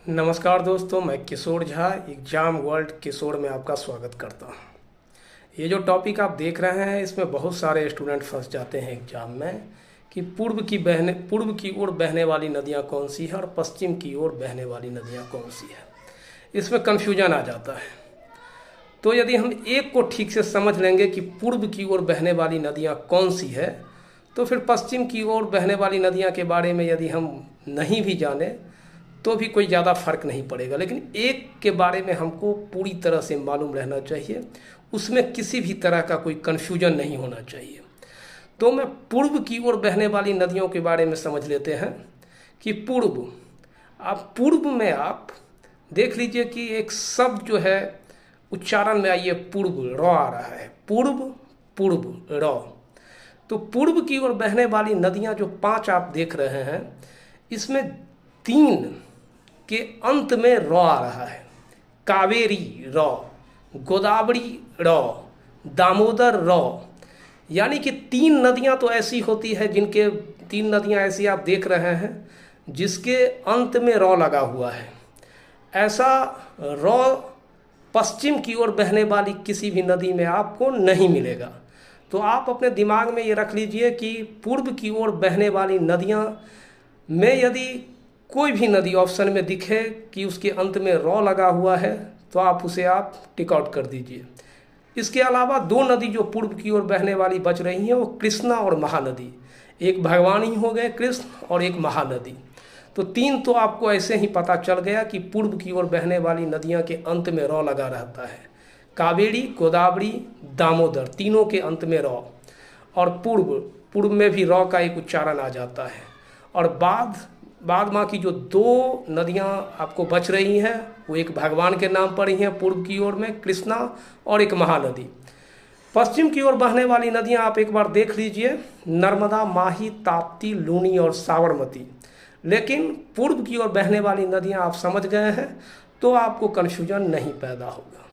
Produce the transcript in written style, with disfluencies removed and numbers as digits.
नमस्कार दोस्तों, मैं किशोर झा एग्ज़ाम वर्ल्ड किशोर में आपका स्वागत करता हूँ। ये जो टॉपिक आप देख रहे हैं इसमें बहुत सारे स्टूडेंट फंस जाते हैं एग्ज़ाम में कि पूर्व की ओर बहने वाली नदियाँ कौन सी है और पश्चिम की ओर बहने वाली नदियाँ कौन सी है। इसमें कन्फ्यूजन आ जाता है। तो यदि हम एक को ठीक से समझ लेंगे कि पूर्व की ओर बहने वाली नदियाँ कौन सी है, तो फिर पश्चिम की ओर बहने वाली नदियाँ के बारे में यदि हम नहीं भी जाने तो भी कोई ज़्यादा फर्क नहीं पड़ेगा, लेकिन एक के बारे में हमको पूरी तरह से मालूम रहना चाहिए, उसमें किसी भी तरह का कोई कन्फ्यूजन नहीं होना चाहिए। तो मैं पूर्व की ओर बहने वाली नदियों के बारे में समझ लेते हैं कि पूर्व में आप देख लीजिए कि एक शब्द जो है उच्चारण में आइए, पूर्व रॉ आ रहा है, पूर्व रॉ। तो पूर्व की ओर बहने वाली नदियाँ जो 5 आप देख रहे हैं, इसमें 3 के अंत में रॉ आ रहा है। Kaveri raw, Godavari raw, Damodar raw. यानी कि 3 नदियां तो ऐसी होती है जिनके 3 नदियां ऐसी आप देख रहे हैं जिसके अंत में रॉ लगा हुआ है। ऐसा रॉ पश्चिम की ओर बहने वाली किसी भी नदी में आपको नहीं मिलेगा। तो आप अपने दिमाग में ये रख लीजिए कि पूर्व की ओर बहने वाली नदियां में यदि कोई भी नदी ऑप्शन में दिखे कि उसके अंत में रॉ लगा हुआ है तो उसे आप टिक आउट कर दीजिए। इसके अलावा 2 नदी जो पूर्व की ओर बहने वाली बच रही हैं वो कृष्णा और महानदी। एक भगवान ही हो गए कृष्ण और एक महानदी। तो 3 तो आपको ऐसे ही पता चल गया कि पूर्व की ओर बहने वाली नदियां के अंत में रॉ लगा रहता है। कावेरी, गोदावरी, दामोदर, तीनों के अंत में रॉ। और पूर्व में भी रॉ का एक उच्चारण आ जाता है। और बाद माँ की जो 2 नदियाँ आपको बच रही हैं वो एक भगवान के नाम पर ही हैं पूर्व की ओर में, कृष्णा, और एक महानदी। पश्चिम की ओर बहने वाली नदियाँ आप एक बार देख लीजिए, नर्मदा, माही, ताप्ती, लूनी और साबरमती। लेकिन पूर्व की ओर बहने वाली नदियाँ आप समझ गए हैं तो आपको कन्फ्यूजन नहीं पैदा होगा।